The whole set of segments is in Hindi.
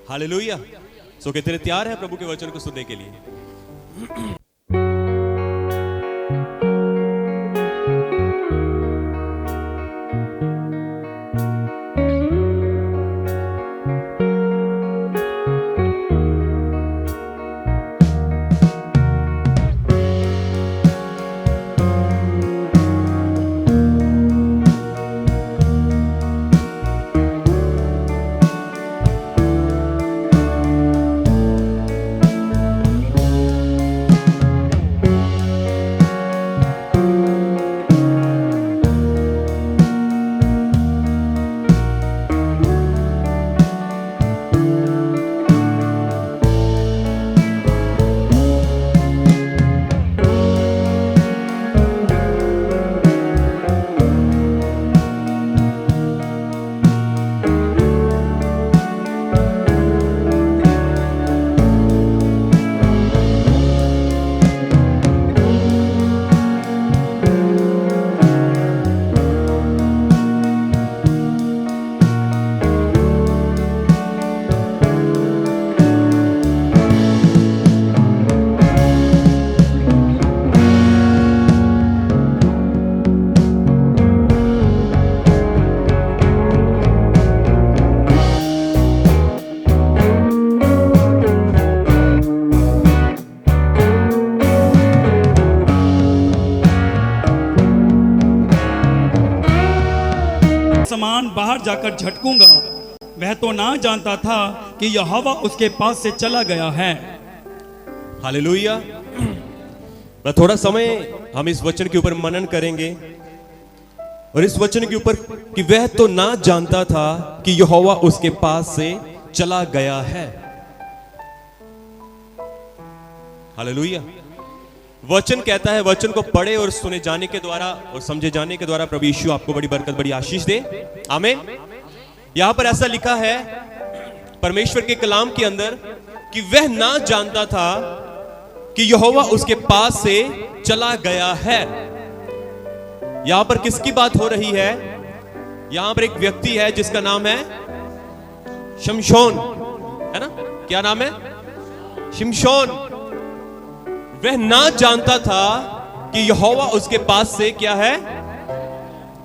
हालेलुया। सो कितने तैयार है प्रभु के वचन को सुनने के लिए? समान बाहर जाकर झटकूंगा, वह तो ना जानता था कि यहोवा उसके पास से चला गया है। हालेलुया। थोड़ा समय हम इस वचन के ऊपर मनन करेंगे और इस वचन के ऊपर कि वह तो ना जानता था कि यहोवा उसके पास से चला गया है। हालेलुया। वचन कहता है, वचन को पढ़े और सुने जाने के द्वारा और समझे जाने के द्वारा प्रभु यीशु आपको बड़ी बरकत, बड़ी आशीष दे। आमीन। यहां पर ऐसा लिखा है परमेश्वर के कलाम के अंदर कि वह ना जानता था कि यहोवा उसके पास से चला गया है। यहां पर किसकी बात हो रही है? यहां पर एक व्यक्ति है जिसका नाम है शिमशोन, है ना? क्या नाम है? शिमशोन। वह ना जानता था कि यहोवा उसके पास से क्या है?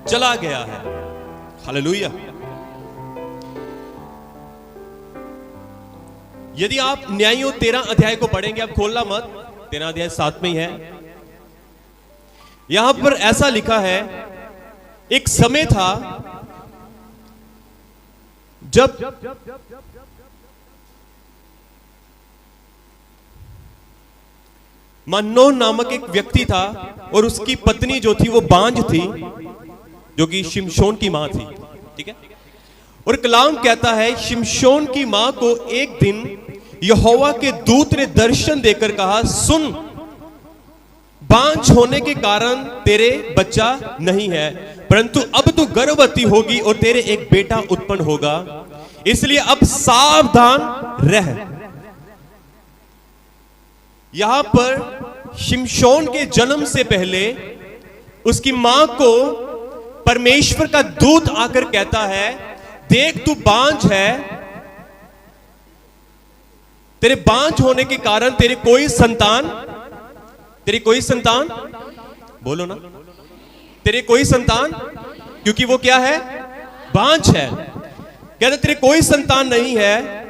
चला गया है। हालेलुया। यदि आप न्यायों 13 अध्याय को पढ़ेंगे, आप खोलना मत, 13 अध्याय 7 में ही है। यहां पर ऐसा लिखा है, एक समय था जब मनोन नामक एक व्यक्ति था और उसकी पत्नी जो थी वो बांझ थी, जो कि शिमशोन की मां थी। ठीक है। और कलाम कहता है शिमशोन की मां को एक दिन यहोवा के दूत ने दर्शन देकर कहा, सुन, बांझ होने के कारण तेरे बच्चा नहीं है, परंतु अब तू गर्भवती होगी और तेरे एक बेटा उत्पन्न होगा, इसलिए अब सावधान रह। यहां पर शिमशोन के जन्म से पहले उसकी मां को परमेश्वर का दूत आकर कहता है, देख तू बांझ है, तेरे बांझ होने के कारण तेरे कोई संतान बोलो ना, तेरे कोई संतान, क्योंकि वो क्या है? बांझ है। कहते तेरे कोई संतान नहीं है,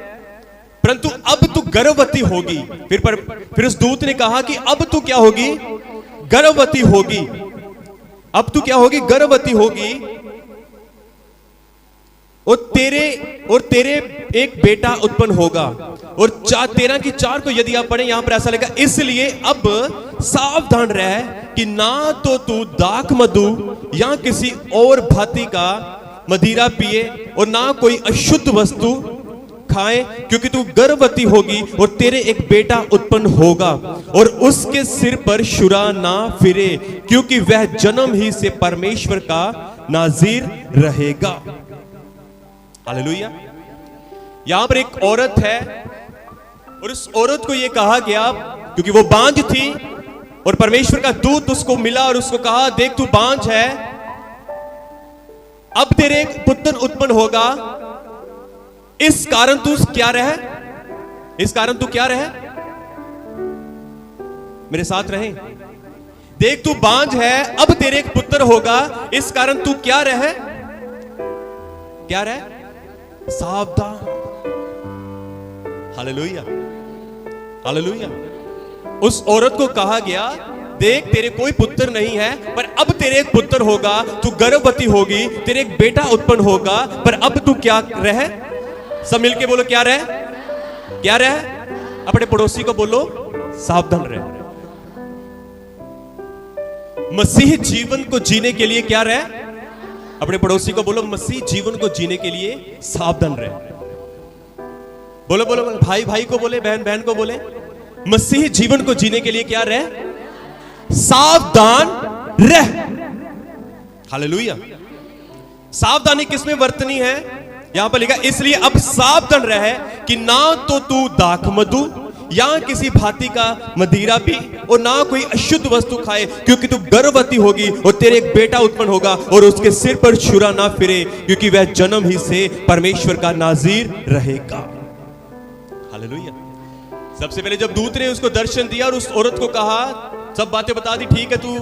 परंतु अब तू गर्भवती होगी। फिर उस दूत ने कहा कि अब तू क्या होगी? गर्भवती होगी। अब तू क्या होगी? गर्भवती होगी और तेरे एक बेटा उत्पन्न होगा। और 13 की 4 को यदि आप पढ़ें, यहां पर ऐसा लिखा, इसलिए अब सावधान रह कि ना तो तू दाख मधु या किसी और भांति का मदिरा पिए और ना कोई अशुद्ध वस्तु खाए, क्योंकि तू गर्भवती होगी और तेरे एक बेटा उत्पन्न होगा और उसके सिर पर शुरा ना फिरे, क्योंकि वह जन्म ही से परमेश्वर का नाज़ीर रहेगा। हालेलुया। यहां पर एक औरत है और उस औरत को यह कहा गया, क्योंकि वो बांझ थी और परमेश्वर का दूत उसको मिला और उसको कहा, देख तू बांझ है, अब तेरे एक पुत्र उत्पन्न होगा, इस कारण तू क्या रहे, इस कारण तू क्या रहे, मेरे साथ रहे। देख तू बांझ है, अब तेरे एक पुत्र होगा, इस कारण तू क्या रहे, क्या रहे, सावधान। Hallelujah, hallelujah. उस औरत को कहा गया, देख तेरे कोई पुत्र नहीं है, पर अब तेरे एक पुत्र होगा, तू गर्भवती होगी, तेरे एक बेटा उत्पन्न होगा, पर अब तू क्या रहे, सब मिलके बोलो क्या रहे, क्या रहे, अपने पड़ोसी को बोलो सावधान रहे। मसीह जीवन को जीने के लिए क्या रहे, अपने पड़ोसी को बोलो मसीह जीवन को जीने के लिए सावधान रहे। बोलो बोलो बोलो, भाई भाई को बोले, बहन बहन को बोले, मसीह जीवन को जीने के लिए क्या रहे, सावधान रह। हालेलुया। सावधानी किसमें वर्तनी है, यहां पर लिखा इसलिए अब सावधान रहे कि ना तो तू दाख मधु या किसी भांति का मदिरा पी और ना कोई अशुद्ध वस्तु खाए, क्योंकि तू गर्भवती होगी और तेरे एक बेटा उत्पन्न होगा और उसके सिर पर छुरा ना फिरे, क्योंकि वह जन्म ही से परमेश्वर का नाजीर रहेगा। हालेलुया। सबसे पहले जब दूत ने उसको दर्शन दिया और उस औरत को कहा, सब बातें बता दी, ठीक है तू,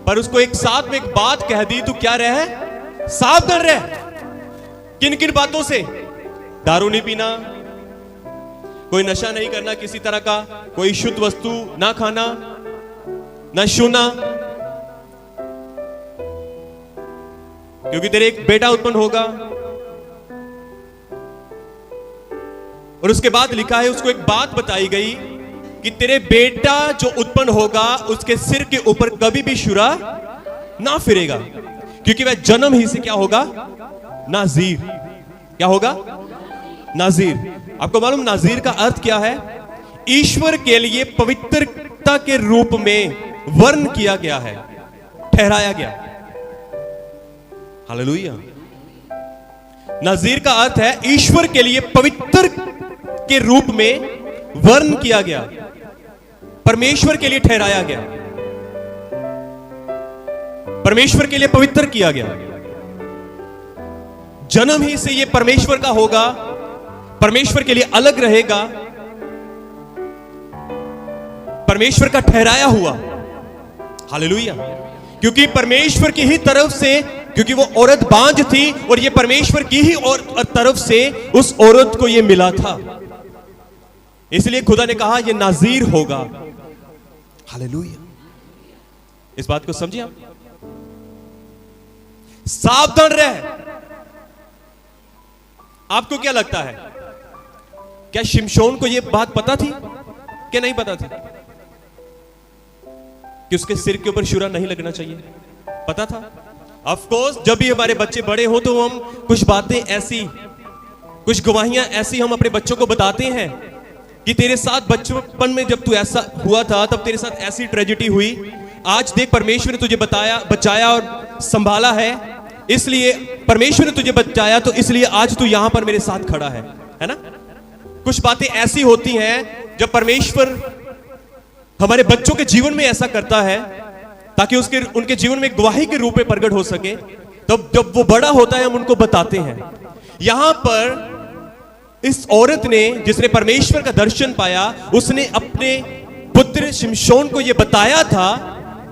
पर उसको एक साथ में एक बात कह दी, तू क्या रहे, सावधान रह। किन किन बातों से, दारू नहीं पीना, कोई नशा नहीं करना किसी तरह का, कोई शुद्ध वस्तु ना खाना, ना छूना, क्योंकि तेरे एक बेटा उत्पन्न होगा। और उसके बाद लिखा है, उसको एक बात बताई गई कि तेरे बेटा जो उत्पन्न होगा उसके सिर के ऊपर कभी भी छुरा ना फिरेगा, क्योंकि वह जन्म ही से क्या होगा, नाजीर। क्या होगा, नाजीर। आपको मालूम नाजीर का अर्थ क्या है, ईश्वर के लिए पवित्रता के रूप में वर्ण किया गया है, ठहराया गया। हालेलुया। नाजीर का अर्थ है ईश्वर के लिए पवित्र के रूप में वर्ण किया गया, परमेश्वर के लिए ठहराया गया, परमेश्वर के लिए पवित्र किया गया। जन्म ही से यह परमेश्वर का होगा, परमेश्वर के लिए अलग रहेगा, परमेश्वर का ठहराया हुआ। हालेलुया। क्योंकि परमेश्वर की ही तरफ से, क्योंकि वो औरत बांझ थी और ये परमेश्वर की ही तरफ से उस औरत को ये मिला था, इसलिए खुदा ने कहा ये नाजीर होगा। हालेलुया। इस बात को समझिए आप, सावधान रहे। आपको क्या लगता है, क्या शिमशोन को यह बात पता थी कि नहीं पता थी कि उसके सिर के ऊपर छुरा नहीं लगना चाहिए? पता था। ऑफ कोर्स जब भी हमारे बच्चे बड़े हो तो हम कुछ बातें ऐसी, कुछ गवाहियां ऐसी हम अपने बच्चों को बताते हैं कि तेरे साथ बचपन में जब तू ऐसा हुआ था तब तेरे साथ ऐसी ट्रेजेडी हुई, आज देख परमेश्वर ने तुझे बचाया और संभाला है, इसलिए परमेश्वर ने तुझे बचाया तो इसलिए आज तू यहां पर मेरे साथ खड़ा है ना। कुछ बातें ऐसी होती हैं जब परमेश्वर हमारे बच्चों के जीवन में ऐसा करता है ताकि उनके जीवन में गवाही के रूप में प्रकट हो सके, तब जब वो बड़ा होता है हम उनको बताते हैं। यहां पर इस औरत ने, जिसने परमेश्वर का दर्शन पाया, उसने अपने पुत्र शिमशोन को यह बताया था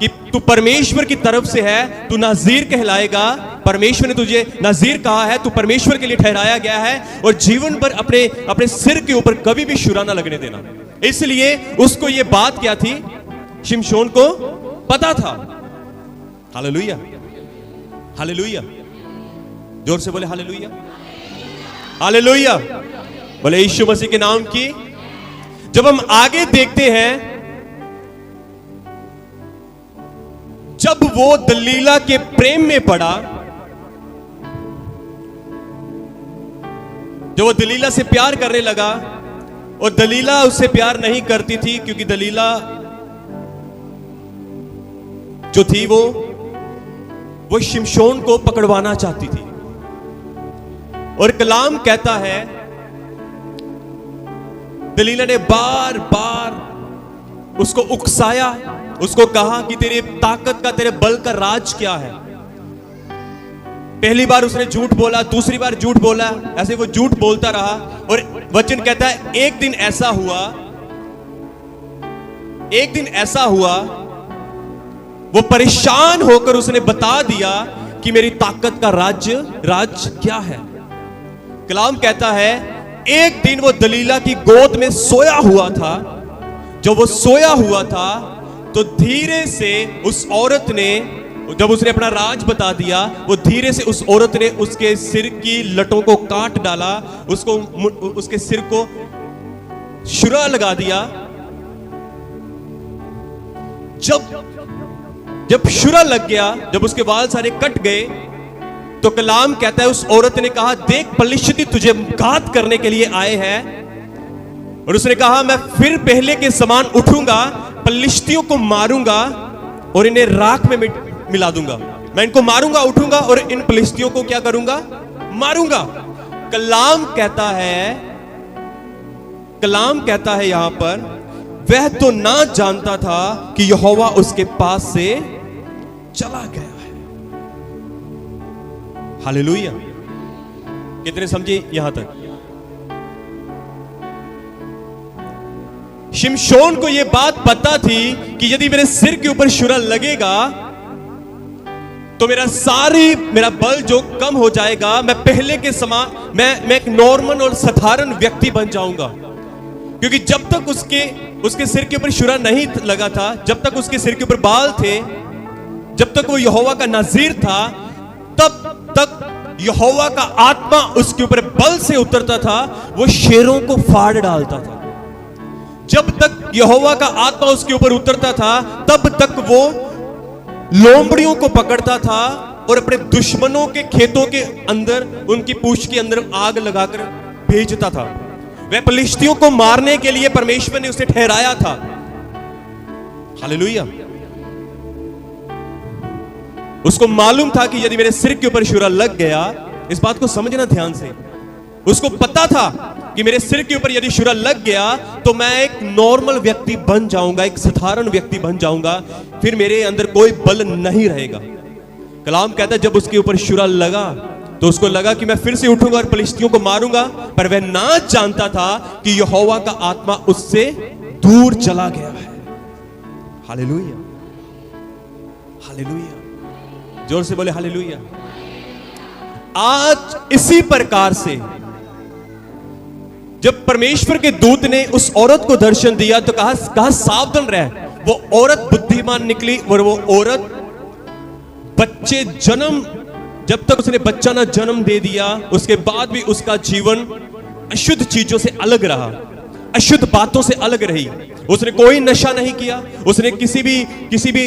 कि तू परमेश्वर की तरफ से है, तू नाजीर कहलाएगा, परमेश्वर ने तुझे नाजीर कहा है, तू परमेश्वर के लिए ठहराया गया है और जीवन भर अपने सिर के ऊपर कभी भी छुरा ना लगने देना। इसलिए उसको यह बात क्या थी, शिमशोन को पता था। Hallelujah, hallelujah. जोर से बोले हालेलुया, हालेलुया। बोले यीशु मसीह के नाम की। जब हम आगे देखते हैं, जब वो दलीला के प्रेम में पड़ा, जब वो दलीला से प्यार करने लगा, और दलीला उससे प्यार नहीं करती थी क्योंकि दलीला जो थी वो शिमशोन को पकड़वाना चाहती थी। और कलाम कहता है, दलीला ने बार बार उसको उकसाया, उसको कहा कि तेरे ताकत का, तेरे बल का राज क्या है। पहली बार उसने झूठ बोला, दूसरी बार झूठ बोला, ऐसे वो झूठ बोलता रहा। और वचन कहता है एक दिन ऐसा हुआ, वो परेशान होकर उसने बता दिया कि मेरी ताकत का राज क्या है। कलाम कहता है एक दिन वो दलीला की गोद में सोया हुआ था। जब वो सोया हुआ था तो धीरे से उस औरत ने, जब उसने अपना राज बता दिया, वो धीरे से उस औरत ने उसके सिर की लटों को काट डाला, उसके सिर को छुरा लगा दिया। जब छुरा लग गया, जब उसके बाल सारे कट गए, तो कलाम कहता है उस औरत ने कहा, देख पलिश्ती तुझे घात करने के लिए आए हैं। और उसने कहा मैं फिर पहले के समान उठूंगा, पलिश्तियों को मारूंगा और इन्हें राख में मिला दूंगा। मैं इनको मारूंगा, उठूंगा और इन पलिश्तियों को क्या करूंगा? मारूंगा। कलाम कहता है यहां पर, वह तो ना जानता था कि यहोवा उसके पास से चला गया है। हालेलुया। कितने समझे यहां तक? शिमशोन को यह बात पता थी कि यदि मेरे सिर के ऊपर छुरा लगेगा तो मेरा बल जो कम हो जाएगा, मैं पहले के समान मैं एक नॉर्मल और साधारण व्यक्ति बन जाऊंगा। क्योंकि जब तक उसके सिर के ऊपर छुरा नहीं लगा था, जब तक उसके सिर के ऊपर बाल थे, जब तक वो यहोवा का नाज़ीर था, तब तक यहोवा का आत्मा उसके ऊपर बल से उतरता था, वो शेरों को फाड़ डालता था। जब तक यहोवा का आत्मा उसके ऊपर उतरता था, तब तक वो लोमड़ियों को पकड़ता था और अपने दुश्मनों के खेतों के अंदर, उनकी पूंछ के अंदर आग लगाकर भेजता था। वह पलिश्तियों को मारने के लिए परमेश्वर ने उसे ठहराया था। हालेलुया। उसको मालूम था कि यदि मेरे सिर के ऊपर छुरा लग गया, इस बात को समझना ध्यान से, उसको पता था कि मेरे सिर के ऊपर यदि छुरा लग गया तो मैं एक नॉर्मल व्यक्ति बन जाऊंगा, एक साधारण व्यक्ति बन जाऊंगा, फिर मेरे अंदर कोई बल नहीं रहेगा। कलाम कहता है जब उसके ऊपर छुरा लगा तो उसको लगा कि मैं फिर से उठूंगा और पलिश्तियों को मारूंगा, पर वह ना जानता था कि यहोवा का आत्मा उससे दूर चला गया है। Hallelujah, hallelujah. जोर से बोले हालेलुया। आज इसी प्रकार से जब परमेश्वर के दूत ने उस औरत को दर्शन दिया तो कहा सावधान रह। वो औरत बुद्धिमान निकली और वो औरत जब तक उसने बच्चा ना जन्म दे दिया, उसके बाद भी उसका जीवन अशुद्ध चीजों से अलग रहा, अशुद्ध बातों से अलग रही। उसने कोई नशा नहीं किया, उसने किसी भी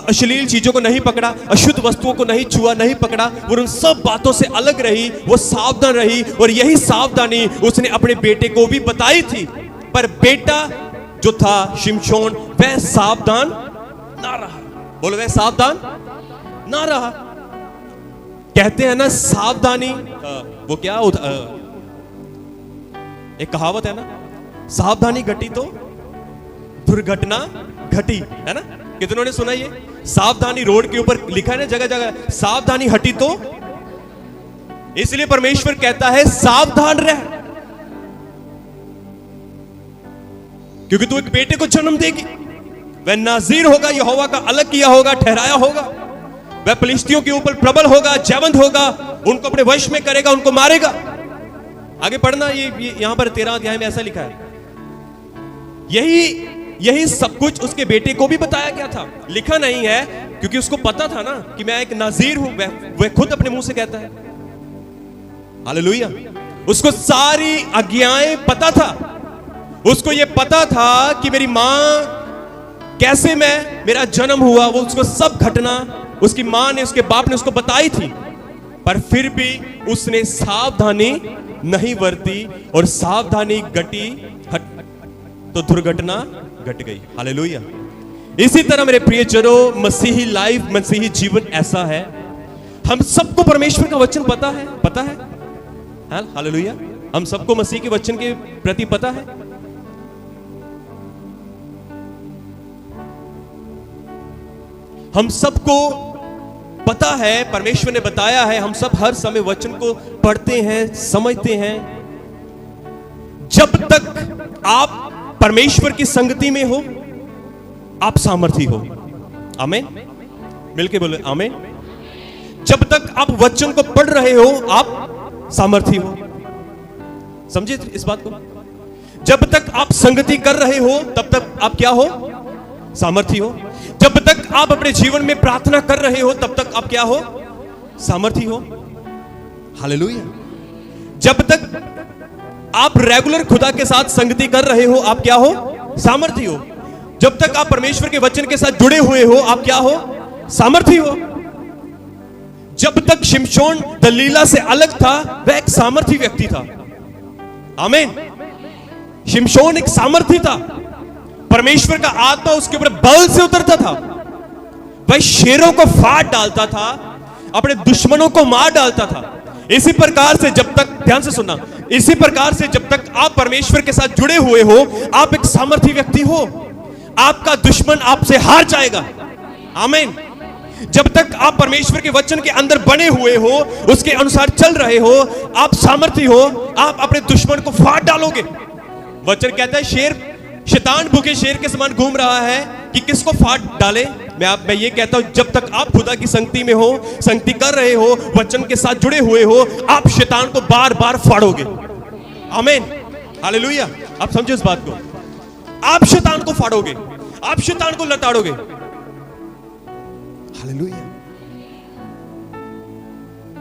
अश्लील चीजों को नहीं पकड़ा, अशुद्ध वस्तुओं को नहीं छुआ, नहीं पकड़ा, वो उन सब बातों से अलग रही, वो सावधान रही। और यही सावधानी उसने अपने बेटे को भी बताई थी। पर बेटा जो था शिमशोन, वह सावधान ना रहा। बोलो, वह सावधान ना रहा। कहते हैं ना सावधानी, वो क्या एक कहावत है ना, सावधानी घटी तो दुर्घटना घटी, है ना? कितनों ने सुना ये? सावधानी रोड के ऊपर लिखा है ना जगह जगह, सावधानी हटी तो। इसलिए परमेश्वर कहता है सावधान रह, क्योंकि तू एक बेटे को जन्म देगी। वह नाज़ीर होगा, यहोवा का अलग किया होगा, ठहराया होगा। वह पलिश्तियों के ऊपर प्रबल होगा, जयवंत होगा, उनको अपने वश में करेगा, उनको मारेगा। आगे पढ़ना, ये यहां पर 13 अध्याय में ऐसा लिखा है। यही सब कुछ उसके बेटे को भी बताया गया था। लिखा नहीं है क्योंकि उसको पता था ना कि मैं एक नाज़ीर हूं। वह खुद अपने मुंह से कहता है। हालेलुया। उसको सारी आज्ञाएं पता था। उसको यह पता था कि मेरी मां कैसे मेरा जन्म हुआ, वो उसको सब घटना उसकी मां ने, उसके बाप ने उसको बताई थी। पर फिर भी उसने सावधानी नहीं बरती और सावधानी घटी तो दुर्घटना घट गई। हालेलुया। इसी तरह मेरे प्रियजनों, मसीही लाइफ, मसीही जीवन ऐसा है। हम सबको परमेश्वर का वचन पता है। हालेलुया। हम सबको मसीह के वचन के प्रति पता है। हम सबको पता है, परमेश्वर ने बताया है, हम सब हर समय वचन को पढ़ते हैं, समझते हैं। जब तक आप परमेश्वर की संगति में हो, आप सामर्थी हो। आमीन। मिलके बोले आमीन। जब तक आप वचन को पढ़ रहे हो, आप सामर्थी हो। समझे इस बात को? जब तक आप संगति कर रहे हो, तब तक आप क्या हो? सामर्थी हो। जब तक आप अपने जीवन में प्रार्थना कर रहे हो, तब तक आप क्या हो? सामर्थी हो। हालेलुया। जब तक आप रेगुलर खुदा के साथ संगति कर रहे हो, आप क्या हो? सामर्थी हो। जब तक आप परमेश्वर के वचन के साथ जुड़े हुए हो, आप क्या हो? सामर्थी हो। जब तक शिमशोन दलीला से अलग था, वह एक सामर्थी व्यक्ति था। आमीन। शिमशोन एक सामर्थी था। परमेश्वर का आत्मा उसके ऊपर बल से उतरता था। वह शेरों को फाड़ डालता था, अपने दुश्मनों को मार डालता था। इसी प्रकार से जब तक, ध्यान से सुनना, इसी प्रकार से जब तक आप परमेश्वर के साथ जुड़े हुए हो, आप एक सामर्थी व्यक्ति हो। आपका दुश्मन आपसे हार जाएगा। आमीन। जब तक आप परमेश्वर के वचन के अंदर बने हुए हो, उसके अनुसार चल रहे हो, आप सामर्थी हो। आप अपने दुश्मन को फाड़ डालोगे। वचन कहता है शेर, शैतान भूखे शेर के समान घूम रहा है कि किसको फाड़ डाले। मैं ये कहता हूं, जब तक आप खुदा की संगति में हो, संगति कर रहे हो, वचन के साथ जुड़े हुए हो, आप शैतान को बार बार फाड़ोगे। आमीन। हालेलुया। आप समझो इस बात को। आप शैतान को फाड़ोगे, आप शैतान को लताड़ोगे। हालेलुया।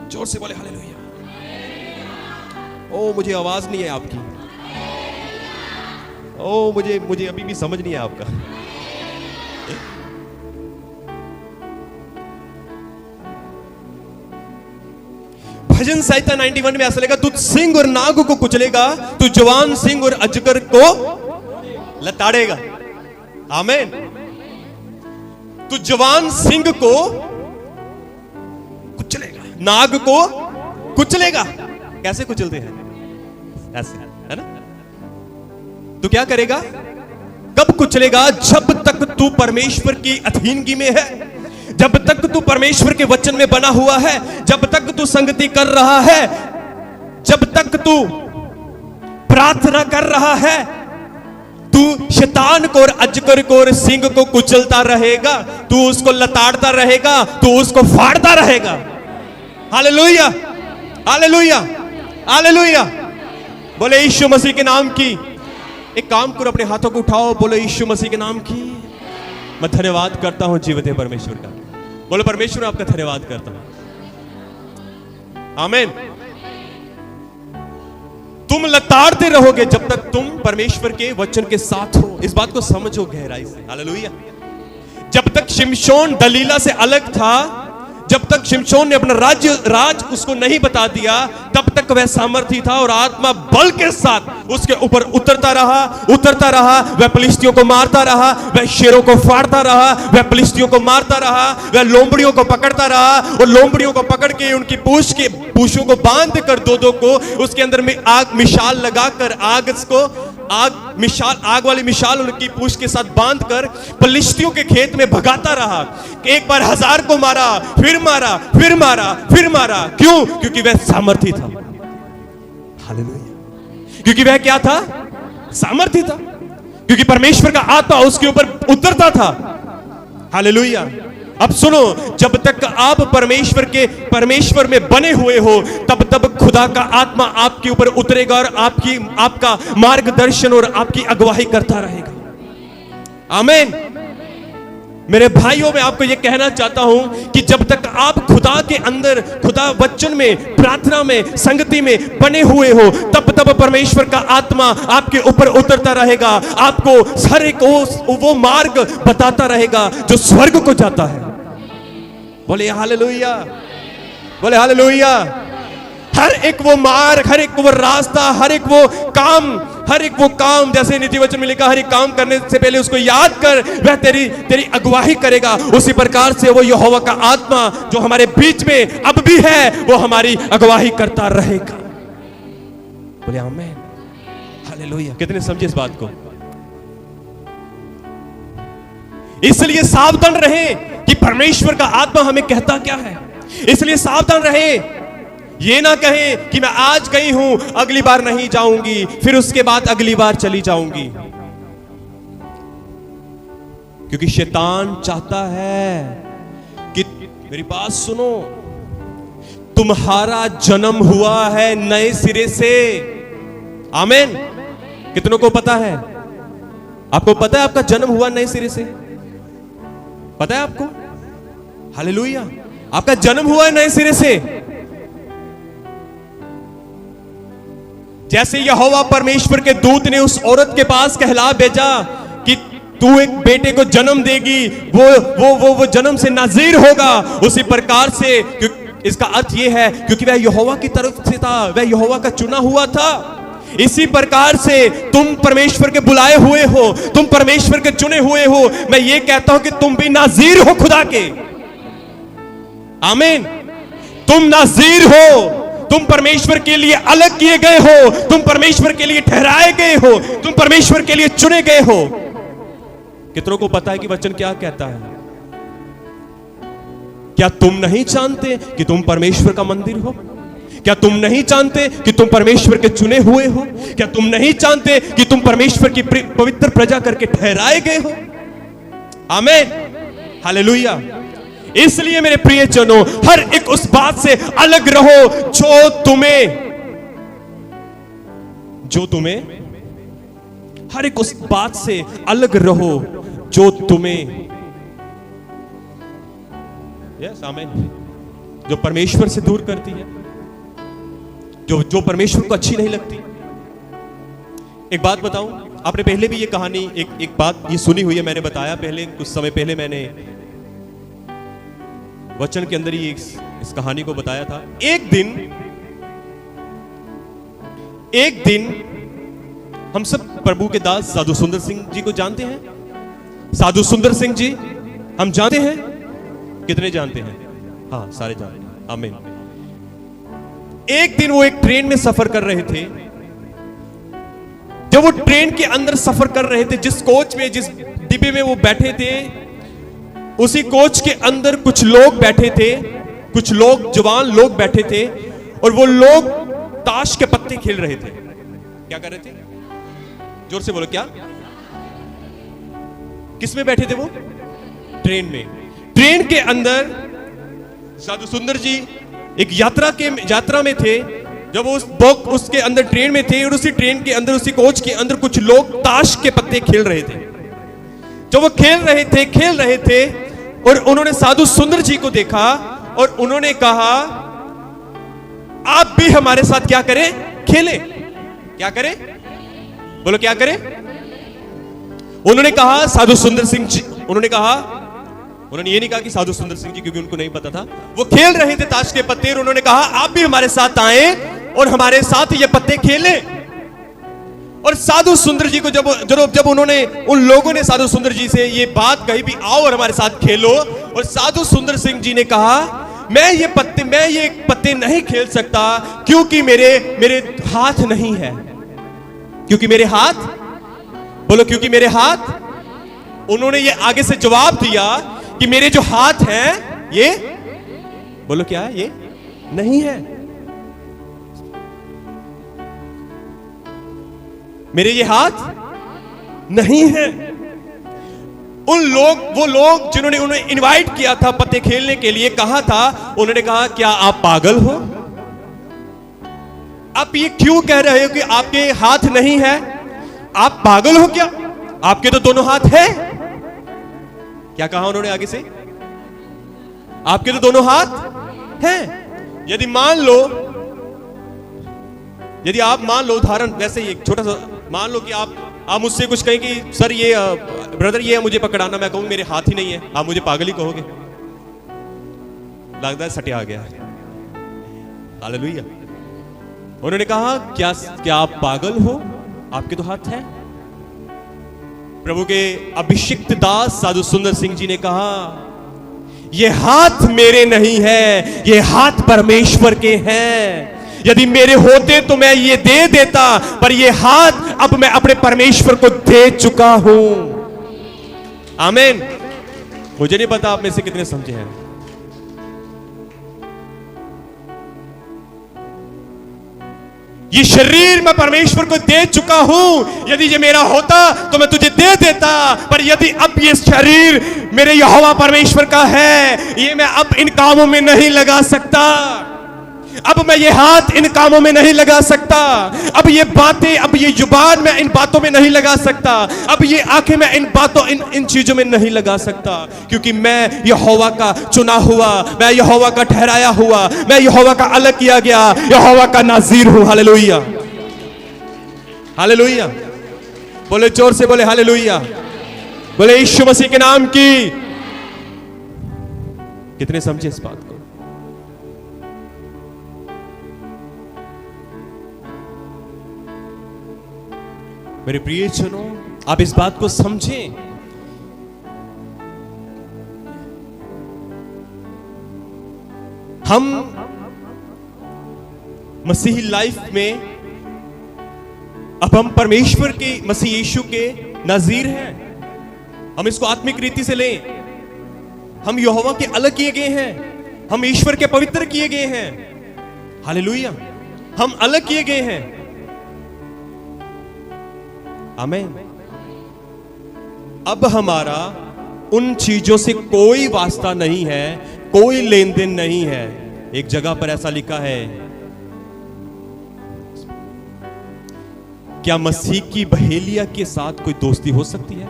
जोर से बोले हालेलुया। ओ, मुझे आवाज नहीं है आपकी। ओ, मुझे अभी भी समझ नहीं है आपका। भजन संहिता 91 में ऐसा लिखा, तू सिंह और नाग को कुचलेगा, तू जवान सिंह और अजगर को लताड़ेगा। आमीन। तू जवान सिंह को कुचलेगा, नाग को कुचलेगा। कैसे कुचलते हैं? ऐसे, है ना? तू क्या करेगा? कब कुचलेगा? जब तक तू परमेश्वर की अधीनगी में है, जब तक तू परमेश्वर के वचन में बना हुआ है, जब तक तू संगति कर रहा है, जब तक तू प्रार्थना कर रहा है, तू शैतान को और अजगर को और सिंह को कुचलता रहेगा, तू उसको लताड़ता रहेगा, तू उसको फाड़ता रहेगा। Hallelujah, hallelujah, hallelujah. बोले यीशु मसीह के नाम की। एक काम करो, अपने हाथों को उठाओ, बोलो यीशु मसीह के नाम की। मैं धन्यवाद करता हूं जीवित परमेश्वर का। बोलो परमेश्वर, आपका धन्यवाद करता हूं। आमीन। तुम लताड़ते रहोगे जब तक तुम परमेश्वर के वचन के साथ हो। इस बात को समझो गहराई से। हालेलुया। जब तक शिमशोन दलीला से अलग था, जब तक शिमशोन ने अपना राज उसको नहीं बता दिया, तब तक वह सामर्थी था और आत्मा बल के साथ उसके ऊपर उतरता रहा। वह फलिश्तियों को मारता रहा, वह शेरों को फाड़ता रहा, वह फलिश्तियों को मारता रहा, वह लोमड़ियों को पकड़ता रहा और लोमड़ियों को पकड़ के उनकी पूंछों को बांध कर दो को उसके अंदर में आग मिसाल लगाकर आग वाली मिसाल उनकी पूंछ के साथ बांधकर फलिश्तियों के खेत में भगाता रहा। एक बार 1000 को मारा, फिर मारा। क्यों? क्योंकि वह सामर्थी था। हालेलुया। क्योंकि वह क्या था? सामर्थी था। क्योंकि परमेश्वर का आत्मा उसके ऊपर उतरता था। हालेलुया। अब सुनो, जब तक आप परमेश्वर में बने हुए हो, तब खुदा का आत्मा आपके ऊपर उतरेगा और आपका मार्गदर्शन और आपकी अगुवाई करता रहेगा। आमीन। मेरे भाइयों, मैं आपको यह कहना चाहता हूं कि जब तक आप खुदा के अंदर, खुदा वचन में, प्रार्थना में, संगति में बने हुए हो, तब परमेश्वर का आत्मा आपके ऊपर उतरता रहेगा, आपको हर एक वो मार्ग बताता रहेगा जो स्वर्ग को जाता है। बोले हालेलुया, बोले हालेलुया। हर एक वो मार्ग, हर एक वो रास्ता, हर एक वो काम, जैसे नीति वचन में लिखा, हर एक काम करने से पहले उसको याद कर, वह तेरी अगुवाई करेगा। उसी प्रकार से वो यहोवा का आत्मा जो हमारे बीच में अब भी है, वो हमारी अगुवाई करता रहेगा। बोले आमीन, हालेलुया। कितने समझे इस बात को? इसलिए सावधान रहें कि परमेश्वर का आत्मा हमें कहता क्या है। इसलिए सावधान रहे, ये ना कहें कि मैं आज गई हूं, अगली बार नहीं जाऊंगी, फिर उसके बाद अगली बार चली जाऊंगी। क्योंकि शैतान चाहता है कि, मेरी बात सुनो, तुम्हारा जन्म हुआ है नए सिरे से। आमीन। कितनों को पता है? आपको पता है आपका जन्म हुआ नए सिरे से? पता है आपको? हालेलुया। आपका जन्म हुआ है नए सिरे से। जैसे यहोवा परमेश्वर के दूत ने उस औरत के पास कहला भेजा कि तू एक बेटे को जन्म देगी, वो जन्म से नाज़ीर होगा, उसी प्रकार से, इसका अर्थ यह है क्योंकि वह यहोवा की तरफ से था, वह यहोवा का चुना हुआ था। इसी प्रकार से तुम परमेश्वर के बुलाए हुए हो, तुम परमेश्वर के चुने हुए हो। मैं ये कहता हूं कि तुम भी नाज़ीर हो खुदा के। आमीन। तुम नाज़ीर हो, तुम परमेश्वर के लिए अलग किए गए हो, तुम परमेश्वर के लिए ठहराए गए हो, तुम परमेश्वर के लिए चुने गए हो। कितनों को पता है कि वचन क्या कहता है? क्या तुम नहीं जानते कि तुम परमेश्वर का मंदिर हो? क्या तुम नहीं जानते कि तुम परमेश्वर के चुने हुए हो? क्या तुम नहीं जानते कि तुम परमेश्वर की पवित्र प्रजा करके ठहराए गए हो? आमीन। हालेलुया। इसलिए मेरे प्रिय जनों, हर एक उस बात से अलग रहो जो तुम्हें हर एक उस बात से अलग रहो जो तुम्हें, यस आमीन, जो परमेश्वर से दूर करती है, जो परमेश्वर को अच्छी नहीं लगती। एक बात बताऊं, आपने पहले भी ये कहानी एक बात ये सुनी हुई है, मैंने बताया पहले, कुछ समय पहले मैंने वचन के अंदर ही इस कहानी को बताया था। एक दिन हम सब प्रभु के दास साधु सुंदर सिंह जी को जानते हैं। साधु सुंदर सिंह जी हम जानते हैं। कितने जानते हैं? हाँ, सारे जानते हैं। आमीन। एक दिन वो एक ट्रेन में सफर कर रहे थे। जब वो ट्रेन के अंदर सफर कर रहे थे, जिस कोच में, जिस डिब्बे में वो बैठे थे, उसी कोच के अंदर कुछ लोग बैठे थे, कुछ लोग, जवान लोग बैठे थे, और वो लोग ताश के पत्ते खेल रहे थे। क्या कर रहे थे? जोर से बोलो। क्या? किस में बैठे थे वो? ट्रेन में। ट्रेन के अंदर साधु सुंदर जी एक यात्रा में थे। जब उसके अंदर ट्रेन में थे, और उसी ट्रेन के अंदर, उसी कोच के अंदर कुछ लोग ताश के पत्ते खेल रहे थे। जब वो खेल रहे थे और उन्होंने साधु सुंदर जी को देखा और उन्होंने कहा, आप भी हमारे साथ क्या करें? खेलें। क्या करें? बोलो, क्या करें? उन्होंने कहा, साधु सुंदर सिंह जी, उन्होंने ये नहीं कहा कि साधु सुंदर सिंह जी, क्योंकि उनको नहीं पता था। वो खेल रहे थे ताश के पत्ते, और उन्होंने कहा, आप भी हमारे साथ आए और हमारे साथ ये पत्ते खेलें। और साधु सुंदर जी को जब उन्होंने, उन लोगों ने साधु सुंदर जी से ये बात कही भी आओ और हमारे साथ खेलो, और साधु सुंदर सिंह जी ने कहा, मैं ये पत्ते नहीं खेल सकता, क्योंकि मेरे हाथ नहीं है। क्योंकि मेरे हाथ, बोलो, क्योंकि मेरे हाथ। उन्होंने ये आगे से जवाब दिया कि मेरे जो हाथ हैं, ये, बोलो क्या है? ये नहीं है। मेरे ये हाथ नहीं है। वो लोग जिन्होंने उन्हें इनवाइट किया था पत्ते खेलने के लिए, कहा था, उन्होंने कहा, क्या आप पागल हो? आप ये क्यों कह रहे हो कि आपके हाथ नहीं है? आप पागल हो क्या? आपके तो दोनों हाथ हैं। क्या कहा उन्होंने आगे से? आपके तो दोनों हाथ हैं। यदि आप मान लो उदाहरण, वैसे ही एक छोटा सा मान लो कि आप मुझसे कुछ कहें कि सर ये ब्रदर ये मुझे पकड़ाना, मैं कहूं मेरे हाथ ही नहीं है, आप मुझे पागल ही कहोगे। लगता है सटे आ गया। हालेलुया। उन्होंने कहा, क्या आप पागल हो? आपके तो हाथ हैं। प्रभु के अभिषिक्त दास साधु सुंदर सिंह जी ने कहा, ये हाथ मेरे नहीं है, ये हाथ परमेश्वर के हैं। यदि मेरे होते तो मैं ये दे देता, पर ये हाथ अब मैं अपने परमेश्वर को दे चुका हूं। आमीन। मुझे नहीं पता आप में से कितने समझे हैं। ये शरीर मैं परमेश्वर को दे चुका हूं, यदि ये मेरा होता तो मैं तुझे दे देता, पर यदि अब ये शरीर मेरे यहोवा परमेश्वर का है, ये मैं अब इन कामों में नहीं लगा सकता, अब मैं ये हाथ इन कामों में नहीं लगा सकता, अब ये बातें, अब ये जुबान मैं इन बातों में नहीं लगा सकता, अब ये आंखें मैं इन बातों इन चीजों में नहीं लगा सकता, क्योंकि मैं यहोवा का चुना हुआ, मैं यहोवा का ठहराया हुआ, मैं यहोवा का अलग किया गया, यहोवा का नाज़ीर हूं। Hallelujah, hallelujah. बोले जोर से, बोले हालेलुया, बोले यीशु मसीह के नाम की। कितने समझे इस बात को? मेरे प्रियजनों, आप इस बात को समझें। हम मसीही लाइफ में अब हम परमेश्वर के, मसीह यीशु के नाज़ीर हैं। हम इसको आत्मिक रीति से लें। हम यहोवा के अलग किए गए हैं, हम ईश्वर के पवित्र किए गए हैं। हालेलुया, हम अलग किए गए हैं। आमीन। अब हमारा उन चीजों से कोई वास्ता नहीं है, कोई लेन देन नहीं है। एक जगह पर ऐसा लिखा है, क्या मसीह की बहेलिया के साथ कोई दोस्ती हो सकती है?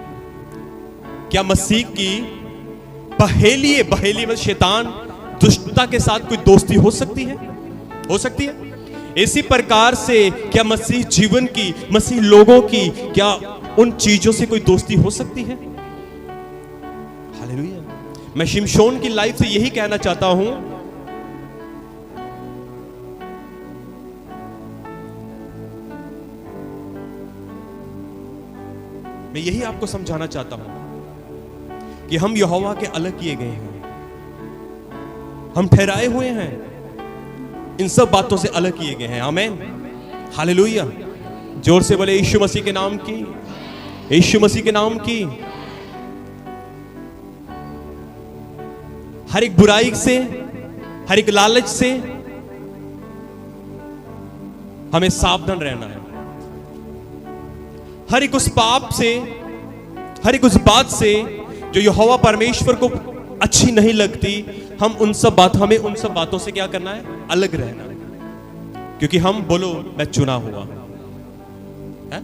क्या मसीह की बहेली में शैतान दुष्टता के साथ कोई दोस्ती हो सकती है? हो सकती है। इसी प्रकार से क्या मसीह जीवन की, मसीह लोगों की, क्या उन चीजों से कोई दोस्ती हो सकती है? हालेलुया। मैं शिमशोन की लाइफ से यही कहना चाहता हूं, मैं यही आपको समझाना चाहता हूं कि हम यहोवा के अलग किए गए हैं, हम ठहराए हुए हैं, इन सब बातों से अलग किए गए हैं। आमीन, हालेलुया। जोर से बोले यीशु मसीह के नाम की, यीशु मसीह के नाम की। हर एक बुराई से, हर एक लालच से हमें सावधान रहना है। हर एक उस पाप से, हर एक उस बात से जो यहोवा परमेश्वर को अच्छी नहीं लगती, हमें उन सब बातों से क्या करना है? अलग रहना है। क्योंकि हम, बोलो, मैं चुना हुआ है?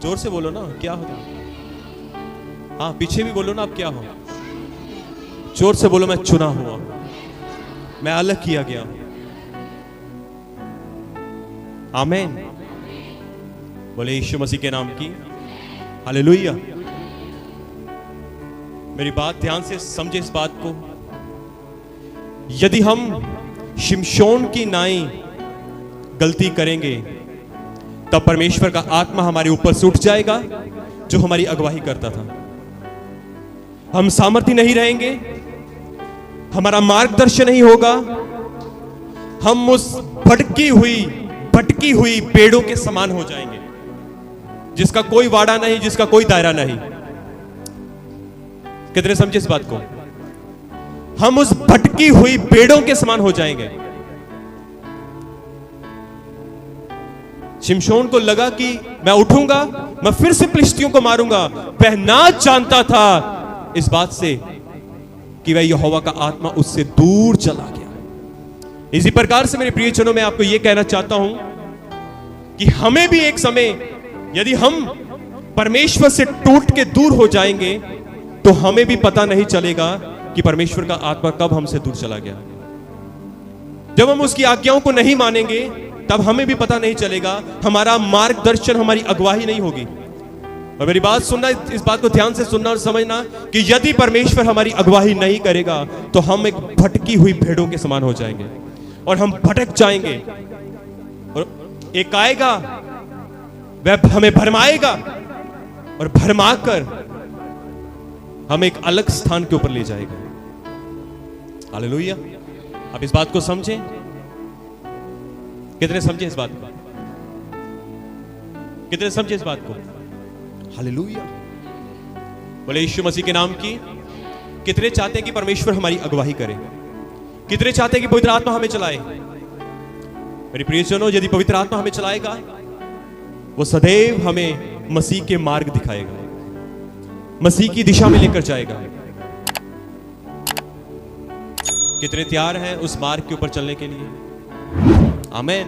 जोर से बोलो ना, क्या हो? हाँ, पीछे भी बोलो ना, अब क्या हो? जोर से बोलो, मैं चुना हुआ, मैं अलग किया गया हूं। आमीन। बोले यीशु मसीह के नाम की, हालेलुया। मेरी बात ध्यान से समझे इस बात को। यदि हम शिमशोन की नाई गलती करेंगे, तब परमेश्वर का आत्मा हमारे ऊपर से उठ जाएगा, जो हमारी अगुवाई करता था। हम सामर्थ्य नहीं रहेंगे, हमारा मार्गदर्शन नहीं होगा, हम उस भटकी हुई पेड़ों के समान हो जाएंगे, जिसका कोई वाड़ा नहीं, जिसका कोई दायरा नहीं। कितने समझे इस बात को? हम उस भटकी हुई पेड़ों के समान हो जाएंगे। शिमशोन को लगा कि मैं उठूंगा, मैं फिर से फिलिस्तियों को मारूंगा। वह ना जानता था इस बात से कि वह यहोवा का आत्मा उससे दूर चला गया। इसी प्रकार से मेरे प्रियजनों, मैं आपको यह कहना चाहता हूं कि हमें भी एक समय, यदि हम परमेश्वर से टूट के दूर हो जाएंगे, तो हमें भी पता नहीं चलेगा कि परमेश्वर का आत्मा कब हमसे दूर चला गया। जब हम उसकी आज्ञाओं को नहीं मानेंगे, तब हमें भी पता नहीं चलेगा, हमारा मार्गदर्शन, हमारी अगुवाई नहीं होगी। और मेरी बात सुनना, इस बात को ध्यान से सुनना और समझना कि यदि परमेश्वर हमारी अगुवाई नहीं करेगा, तो हम एक भटकी हुई भेड़ों के समान हो जाएंगे और हम भटक जाएंगे। और एक आएगा, वह हमें भरमाएगा और भरमाकर हम एक अलग स्थान के ऊपर ले जाएगा। हालेलुया। आप इस बात को समझें। कितने समझे इस बात को? कितने समझे इस बात को? हालेलुया। बोले यीशु मसीह के नाम की। कितने चाहते हैं कि परमेश्वर हमारी अगुवाई करे? कितने चाहते हैं कि पवित्र आत्मा हमें चलाए? मेरे प्रियजनों, यदि पवित्र आत्मा हमें चलाएगा, वो सदैव हमें मसीह के मार्ग दिखाएगा, मसीह की दिशा में लेकर जाएगा। कितने तैयार हैं उस मार्ग के ऊपर चलने के लिए? आमीन।